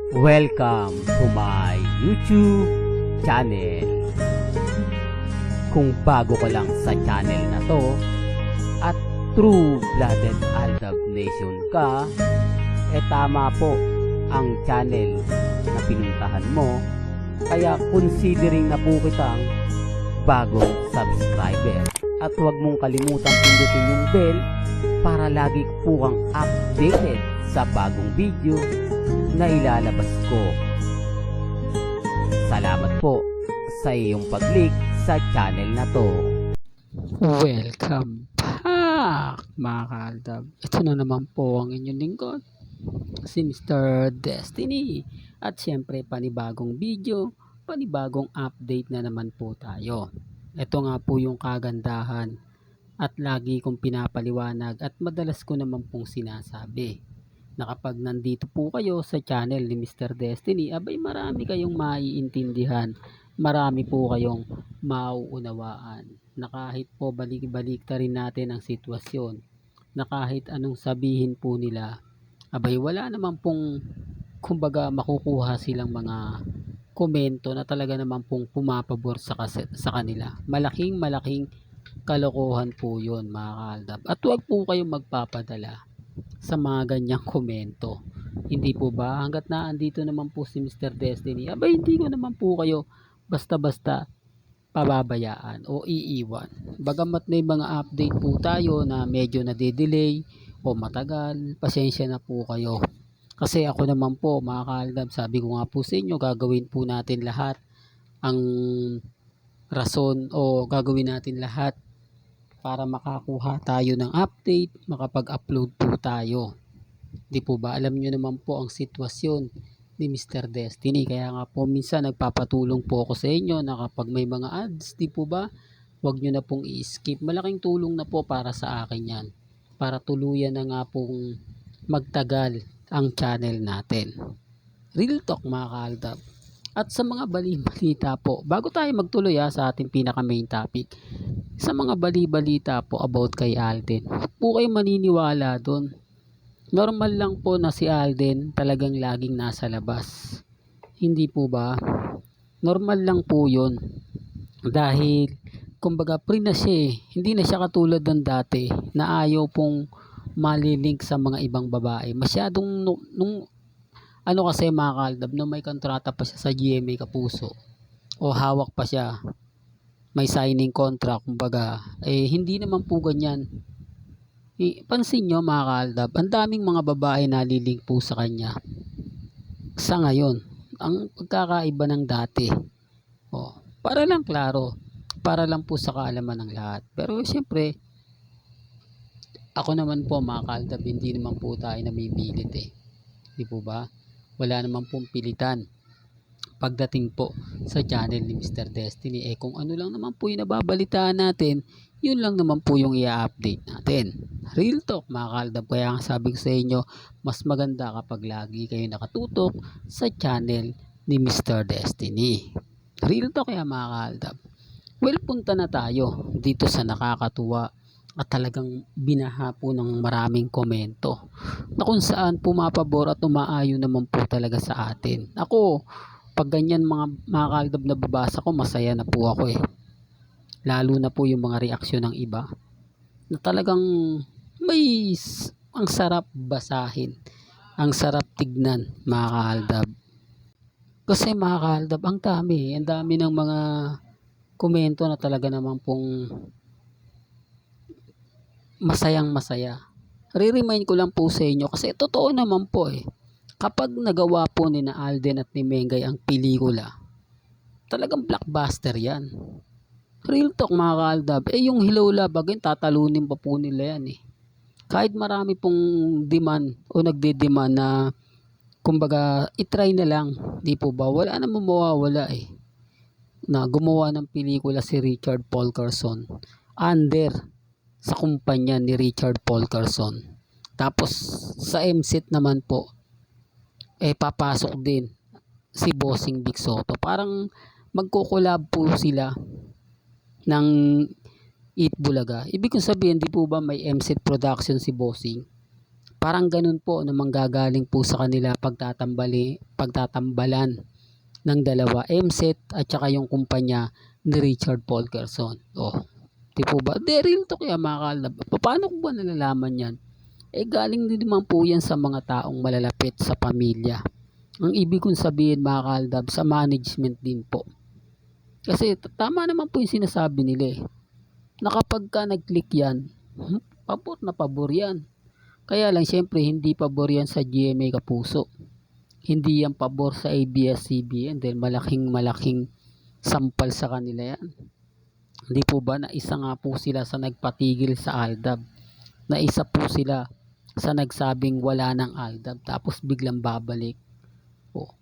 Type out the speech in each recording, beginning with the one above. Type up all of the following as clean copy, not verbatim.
Welcome to my YouTube channel. Kung bago ka lang sa channel na to at true-blooded Aldab Nation ka, tama po ang channel na pinuntahan mo. Kaya considering na po kitang bagong subscriber. At huwag mong kalimutan pindutin yung bell para lagi po kang updated sa bagong video na ilalabas ko. Salamat po sa iyong pag-click sa channel na to. Welcome back mga kaaldab. Ito na naman po ang inyong lingkod, si Mr. Destiny. At syempre panibagong video, panibagong update na naman po tayo. Ito nga po yung kagandahan at lagi kong pinapaliwanag at madalas ko naman pong sinasabi na kapag nandito po kayo sa channel ni Mr. Destiny, abay marami kayong maiintindihan, marami po kayong mauunawaan, na kahit po balik-balik rin natin ang sitwasyon, na kahit anong sabihin po nila, abay wala naman pong kumbaga makukuha silang mga komento na talaga naman pong pumapabor sa kanila. Malaking kalokohan po yun mga kaaldab. At huwag po kayong magpapadala sa mga ganyang komento. Hindi po ba? Hanggat na andito naman po si Mr. Destiny, abay hindi ko naman po kayo basta-basta pababayaan o iiwan. Bagamat may mga update po tayo na medyo nade-delay o matagal, pasensya na po kayo. Kasi ako naman po mga kaaldab, sabi ko nga po sa inyo, gagawin po natin lahat ang rason o gagawin natin lahat para makakuha tayo ng update, makapag-upload po tayo. Di po ba? Alam nyo naman po ang sitwasyon ni Mr. Destiny. Kaya nga po minsan nagpapatulong po ako sa inyo na kapag may mga ads, di po ba? Huwag nyo na pong i-skip. Malaking tulong na po para sa akin yan. Para tuluyan na nga pong magtagal ang channel natin. Real talk mga kaaldab. At sa mga bali-balita po, bago tayo magtuloy sa ating pinaka main topic, sa mga bali-balita po about kay Alden, po kayo maniniwala doon. Normal lang po na si Alden talagang laging nasa labas. Hindi po ba? Normal lang po yun. Dahil kumbaga pre na siya Hindi na siya katulad ng dati na ayaw pong malilink sa mga ibang babae. Masyadong nung ano kasi mga kaaldab, nung may kontrata pa siya sa GMA Kapuso o hawak pa siya, may signing contract kumbaga, hindi naman po ganyan. Pansin nyo mga kaaldab, ang daming mga babae na lilink po sa kanya sa ngayon. Ang pagkakaiba ng dati, para lang klaro, para lang po sa kaalaman ng lahat. Pero siyempre ako naman po mga kaaldab, hindi naman po tayo namimilit di po ba? Wala naman pong pilitan pagdating po sa channel ni Mr. Destiny. Kung ano lang naman po yung nababalitaan natin, yun lang naman po yung i-update natin. Real talk mga kaaldab. Kaya nga sabi ko sa inyo, mas maganda kapag lagi kayo nakatutok sa channel ni Mr. Destiny. Real talk kaya mga kaaldab. Well, punta na tayo dito sa nakakatuwa at talagang binaha po ng maraming komento na kung saan pumapabor at umaayon naman po talaga sa atin. Ako, pag ganyan mga kaaldab na babasa ko, masaya na po ako Lalo na po yung mga reaksyon ng iba na talagang ang sarap basahin, ang sarap tignan mga kaaldab. Kasi mga kaaldab, ang dami ng mga komento na talaga naman pong masayang-masaya. Re-remind ko lang po sa inyo kasi totoo naman po kapag nagawa po ni na Alden at ni Mengay ang pelikula, talagang blockbuster yan. Real talk mga kaaldab. Yung Hello Love Again, tatalunin pa po nila yan Kahit marami pong demand o nagde-demand na kumbaga itry na lang, di po ba? Wala namang mawawala na gumawa ng pelikula si Richard Paul Carson under sa kumpanya ni Richard Paul Carson. Tapos sa MSET naman po papasok din si Bossing Vic Soto. Parang magko-collab po sila ng Eat Bulaga. Ibig kong sabihin, di po ba may MSET production si Bossing? Parang ganun po na manggagaling po sa kanila pagtatambalan ng dalawa, MSET at saka yung kumpanya ni Richard Polkerson. Di po ba? De, real talk yan mga kalab. Paano ko ba nalalaman yan? Galing din naman po yan sa mga taong malalapit sa pamilya. Ang ibig kong sabihin mga kaldab, sa management din po. Kasi tama naman po yung sinasabi nila na kapag ka nag-click yan, pabor na pabor yan. Kaya lang syempre hindi pabor yan sa GMA Kapuso. Hindi yan pabor sa ABS-CBN dahil malaking sampal sa kanila yan. Hindi po ba na isa nga po sila sa nagpatigil sa Aldab? Na isa po sila sa nagsabing wala ng Aldab tapos biglang babalik.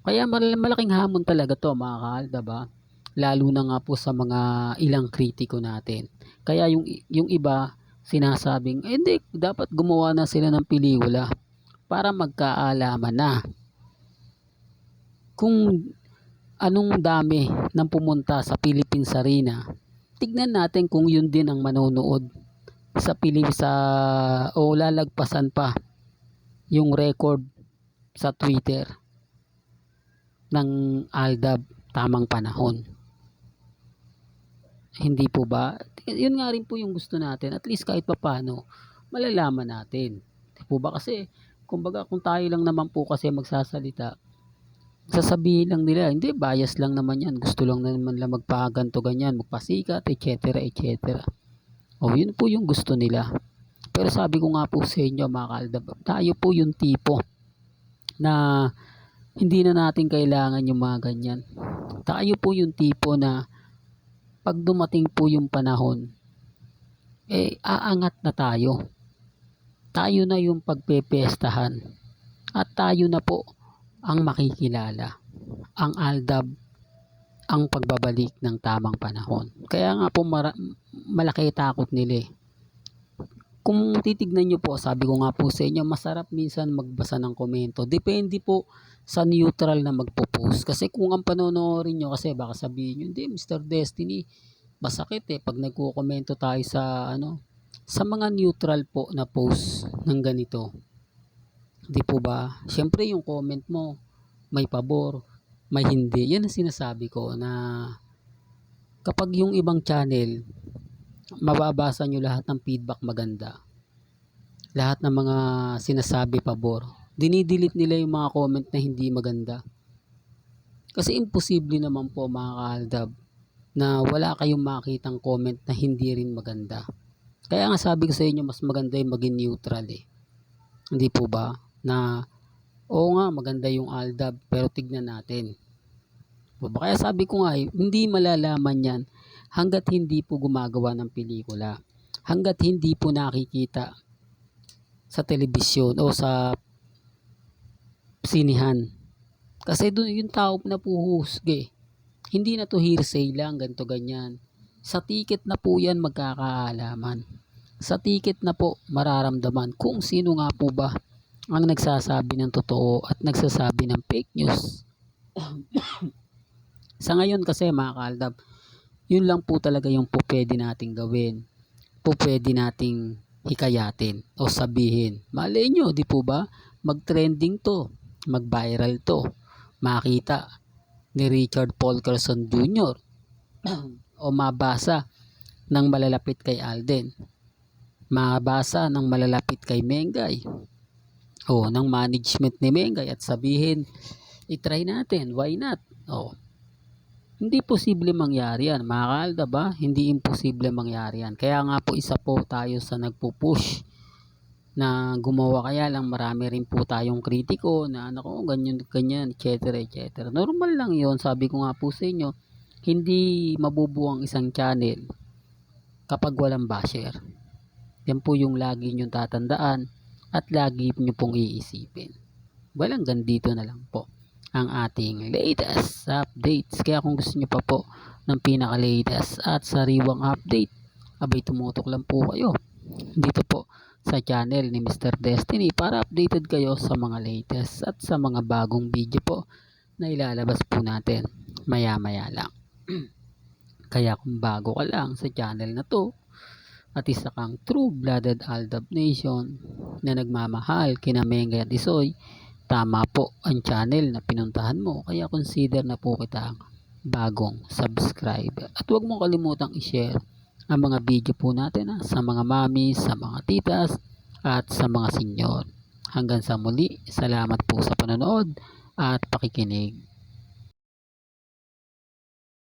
Kaya malaking hamon talaga to mga ka-Aldab ba? Lalo na nga po sa mga ilang kritiko natin. Kaya yung iba sinasabing hindi, dapat gumawa na sila ng pelikula para magkaalaman na kung anong dami ng pumunta sa Philippines Arena. Tignan natin kung yun din ang manonood o lalagpasan pa yung record sa Twitter ng Aldab tamang panahon. Hindi po ba? Yun nga rin po yung gusto natin. At least kahit papano malalaman natin. Hindi po ba? Kasi kumbaga kung tayo lang naman po kasi magsasalita, sasabihin lang nila, hindi, bias lang naman yan. Gusto lang naman lang magpaganto ganyan, magpasikat, etc. etc. Yun po yung gusto nila. Pero sabi ko nga po sa inyo mga Aldab, tayo po yung tipo na hindi na natin kailangan yung mga ganyan. Tayo po yung tipo na pag dumating po yung panahon, aangat na tayo. Tayo na yung pagpepestahan. At tayo na po ang makikilala. Ang Aldab, ang pagbabalik ng tamang panahon. Kaya nga po malaki takot nila. Kung titignan nyo po, sabi ko nga po sa inyo, masarap minsan magbasa ng komento. Depende po sa neutral na magpo-post. Kasi kung ang panonoorin nyo, kasi baka sabihin nyo, hindi, Mr. Destiny, masakit pag nagko-komento tayo sa mga neutral po na post ng ganito. Di po ba? Siyempre yung comment mo, may pabor, may hindi. Yan ang sinasabi ko na kapag yung ibang channel, mababasa nyo lahat ng feedback maganda. Lahat ng mga sinasabi pabor. Dinidelete nila yung mga comment na hindi maganda. Kasi imposible naman po mga ka-Aldab na wala kayong makitang comment na hindi rin maganda. Kaya nga sabi ko sa inyo, mas maganda yung maging neutral Hindi po ba? Na oo nga, maganda yung Aldab, pero tignan natin. Kaya sabi ko nga, hindi malalaman yan hanggat hindi po gumagawa ng pelikula. Hanggat hindi po nakikita sa telebisyon o sa sinihan. Kasi doon yung tao na po husga Hindi na to hearsay lang, ganito ganyan. Sa ticket na po yan magkakaalaman. Sa ticket na po mararamdaman kung sino nga po ba ang nagsasabi ng totoo at nagsasabi ng fake news. Sa ngayon kasi mga ka-Aldab, yun lang po talaga yung po pwede nating gawin. Po pwede nating hikayatin o sabihin. Malay nyo, di po ba? Mag-trending to, mag-viral to, makita ni Richard Polkerson Jr. o mabasa ng malalapit kay Alden. Mabasa ng malalapit kay Mengay o ng management ni Mengay at sabihin, itry natin, why not? Hindi posible mangyari yan, mga ka-Aldab ba? Hindi imposible mangyari yan. Kaya nga po isa po tayo sa nagpupush na gumawa, kaya lang marami rin po tayong kritiko na ganyan, etc. etc. Normal lang yon. Sabi ko nga po sa inyo, hindi mabubuo ang isang channel kapag walang basher. Yan po yung lagi nyong tatandaan at lagi nyo pong iisipin. Walang gandito na lang po ang ating latest updates. Kaya kung gusto nyo pa po ng pinaka-latest at sariwang update, abay tumutok lang po kayo dito po sa channel ni Mr. Destiny para updated kayo sa mga latest at sa mga bagong video po na ilalabas po natin maya maya lang. Kaya kung bago ka lang sa channel na to, at isa kang true-blooded Aldab Nation na nagmamahal kina Mengay at Isoy, tama po ang channel na pinuntahan mo, kaya consider na po kita bagong subscriber. At huwag mong kalimutang i-share ang mga video po natin sa mga mami, sa mga titas at sa mga senyor. Hanggang sa muli, salamat po sa panonood at pakikinig.